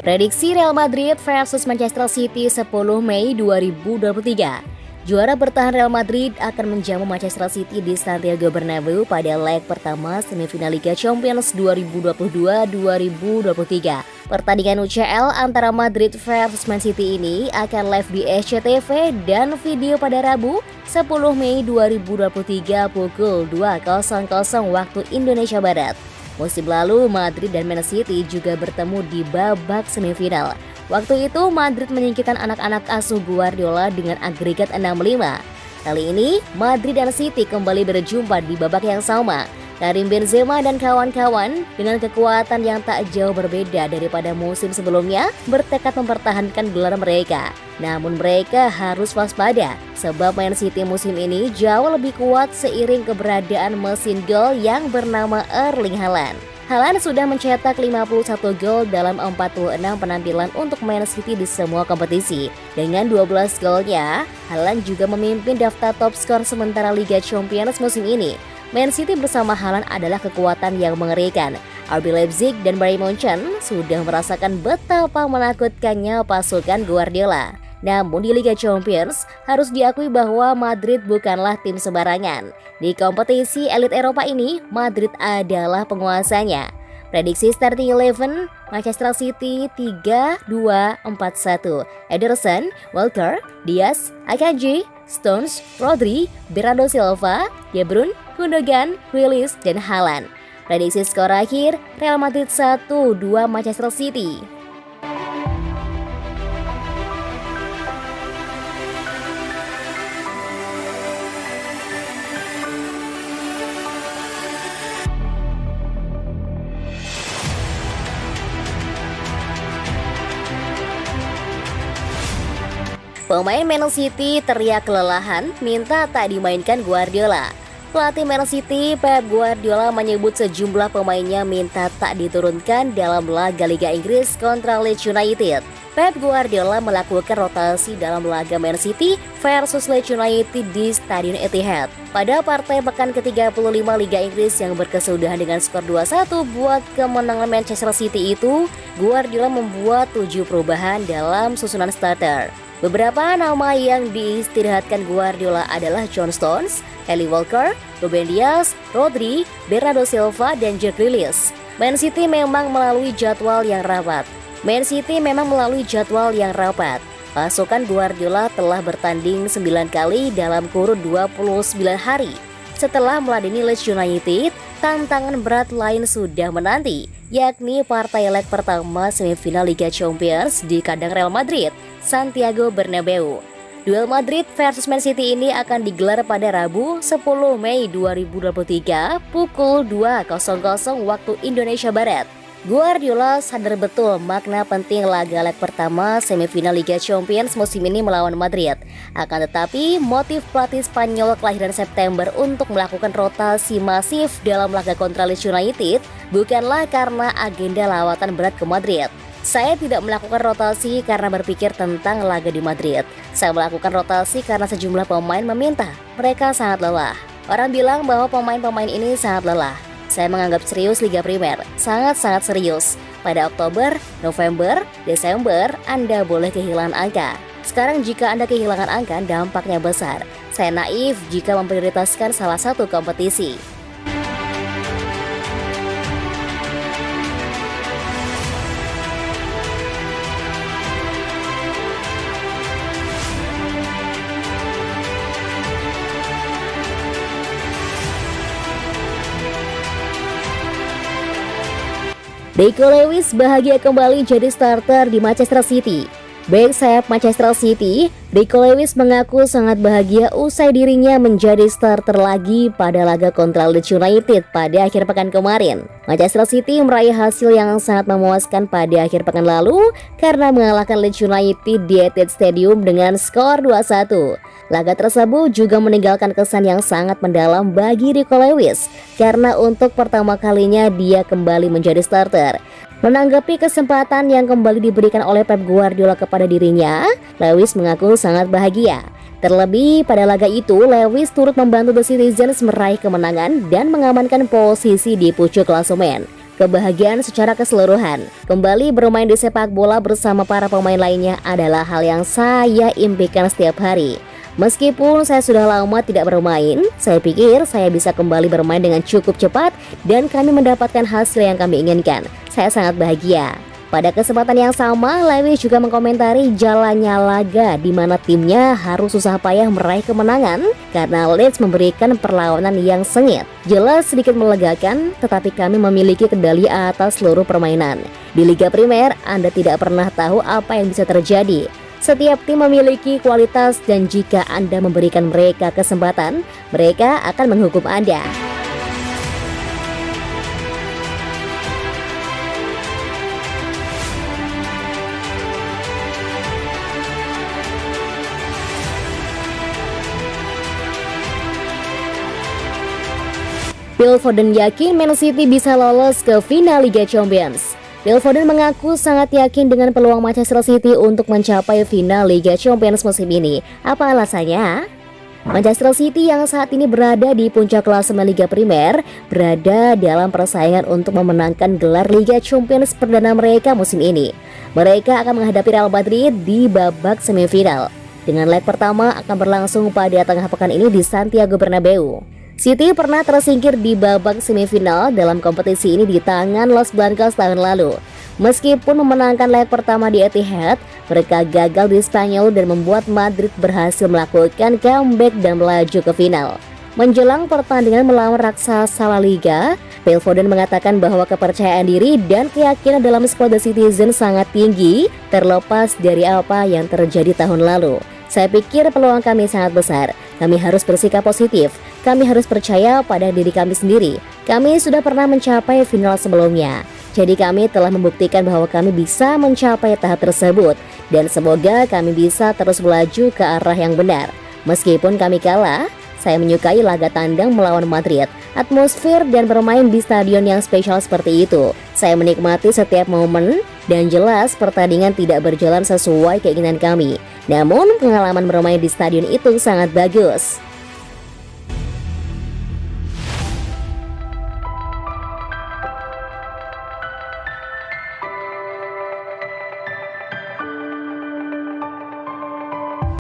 Prediksi Real Madrid versus Manchester City 10 Mei 2023. Juara bertahan Real Madrid akan menjamu Manchester City di Santiago Bernabeu pada leg pertama semifinal Liga Champions 2022-2023. Pertandingan UCL antara Madrid versus Man City ini akan live di SCTV dan video pada Rabu 10 Mei 2023 pukul 2.00 waktu Indonesia Barat. Musim lalu, Madrid dan Man City juga bertemu di babak semifinal. Waktu itu, Madrid menyingkirkan anak-anak asuh Guardiola dengan agregat 6-5. Kali ini, Madrid dan City kembali berjumpa di babak yang sama. Karim Benzema dan kawan-kawan dengan kekuatan yang tak jauh berbeda daripada musim sebelumnya bertekad mempertahankan gelar mereka. Namun mereka harus waspada sebab Man City musim ini jauh lebih kuat seiring keberadaan mesin gol yang bernama Erling Haaland. Haaland sudah mencetak 51 gol dalam 46 penampilan untuk Man City di semua kompetisi. Dengan 12 golnya, Haaland juga memimpin daftar top skor sementara Liga Champions musim ini. Man City bersama Haaland adalah kekuatan yang mengerikan. RB Leipzig dan Bayern Munchen sudah merasakan betapa menakutkannya pasukan Guardiola. Namun di Liga Champions, harus diakui bahwa Madrid bukanlah tim sembarangan. Di kompetisi elit Eropa ini, Madrid adalah penguasanya. Prediksi starting 11, Manchester City 3-2-4-1. Ederson, Walker, Diaz, Akanji, Stones, Rodri, Bernardo Silva, De Bruyne, Gundogan, Grealish, dan Haaland. Prediksi skor akhir, Real Madrid 1-2 Manchester City. Pemain Man City teriak kelelahan, minta tak dimainkan Guardiola. Pelatih Man City, Pep Guardiola menyebut sejumlah pemainnya minta tak diturunkan dalam laga Liga Inggris kontra Leeds United. Pep Guardiola melakukan rotasi dalam laga Man City versus Leeds United di Stadion Etihad. Pada partai pekan ke-35 Liga Inggris yang berkesudahan dengan skor 2-1 buat kemenangan Manchester City itu, Guardiola membuat 7 perubahan dalam susunan starter. Beberapa nama yang diistirahatkan Guardiola adalah John Stones, Kyle Walker, Ruben Dias, Rodri, Bernardo Silva, dan Jack Grealish. Man City memang melalui jadwal yang rapat. Pasukan Guardiola telah bertanding 9 kali dalam kurun 29 hari. Setelah meladeni Leeds United, tantangan berat lain sudah menanti, yakni partai leg pertama semifinal Liga Champions di kandang Real Madrid, Santiago Bernabeu. Duel Madrid versus Man City ini akan digelar pada Rabu 10 Mei 2023 pukul 2.00 waktu Indonesia Barat. Guardiola sadar betul makna penting laga leg pertama semifinal Liga Champions musim ini melawan Madrid. Akan tetapi, motif pelatih Spanyol kelahiran September untuk melakukan rotasi masif dalam laga kontra Leeds United bukanlah karena agenda lawatan berat ke Madrid. Saya tidak melakukan rotasi karena berpikir tentang laga di Madrid. Saya melakukan rotasi karena sejumlah pemain meminta. Mereka sangat lelah. Orang bilang bahwa pemain-pemain ini sangat lelah. Saya menganggap serius Liga Primer, sangat-sangat serius. Pada Oktober, November, Desember, Anda boleh kehilangan angka. Sekarang jika Anda kehilangan angka, dampaknya besar. Saya naif jika memprioritaskan salah satu kompetisi. Rico Lewis bahagia kembali jadi starter di Manchester City. Bek sayap Manchester City, Rico Lewis mengaku sangat bahagia usai dirinya menjadi starter lagi pada laga kontra Leeds United pada akhir pekan kemarin. Manchester City meraih hasil yang sangat memuaskan pada akhir pekan lalu karena mengalahkan Leeds United di Etihad Stadium dengan skor 2-1. Laga tersebut juga meninggalkan kesan yang sangat mendalam bagi Rico Lewis karena untuk pertama kalinya dia kembali menjadi starter. Menanggapi kesempatan yang kembali diberikan oleh Pep Guardiola kepada dirinya, Lewis mengaku sangat bahagia. Terlebih pada laga itu, Lewis turut membantu The Citizens meraih kemenangan dan mengamankan posisi di pucuk klasemen. kebahagiaan secara keseluruhan. Kembali bermain di sepak bola bersama para pemain lainnya adalah hal yang saya impikan setiap hari. Meskipun saya sudah lama tidak bermain, saya pikir saya bisa kembali bermain dengan cukup cepat dan kami mendapatkan hasil yang kami inginkan. Saya sangat bahagia. Pada kesempatan yang sama, Lewis juga mengomentari jalannya laga di mana timnya harus susah payah meraih kemenangan karena Leeds memberikan perlawanan yang sengit. Jelas sedikit melegakan, tetapi kami memiliki kendali atas seluruh permainan. Di Liga Primer, Anda tidak pernah tahu apa yang bisa terjadi. Setiap tim memiliki kualitas dan jika Anda memberikan mereka kesempatan, mereka akan menghukum Anda. Phil Foden yakin Man City bisa lolos ke final Liga Champions. Phil Foden mengaku sangat yakin dengan peluang Manchester City untuk mencapai final Liga Champions musim ini. Apa alasannya? Manchester City yang saat ini berada di puncak klasemen Liga Primer berada dalam persaingan untuk memenangkan gelar Liga Champions perdana mereka musim ini. Mereka akan menghadapi Real Madrid di babak semifinal. Dengan leg pertama akan berlangsung pada tengah pekan ini di Santiago Bernabeu. City pernah tersingkir di babak semifinal dalam kompetisi ini di tangan Los Blancos tahun lalu. Meskipun memenangkan leg pertama di Etihad, mereka gagal di Spanyol dan membuat Madrid berhasil melakukan comeback dan melaju ke final. Menjelang pertandingan melawan raksasa La Liga, Phil Foden mengatakan bahwa kepercayaan diri dan keyakinan dalam skuad The Citizen sangat tinggi terlepas dari apa yang terjadi tahun lalu. Saya pikir peluang kami sangat besar. Kami harus bersikap positif. Kami harus percaya pada diri kami sendiri. Kami sudah pernah mencapai final sebelumnya. Jadi kami telah membuktikan bahwa kami bisa mencapai tahap tersebut. Dan semoga kami bisa terus melaju ke arah yang benar. Meskipun kami kalah, saya menyukai laga tandang melawan Madrid. Atmosfer dan bermain di stadion yang spesial seperti itu. Saya menikmati setiap momen dan jelas pertandingan tidak berjalan sesuai keinginan kami. Namun pengalaman bermain di stadion itu sangat bagus.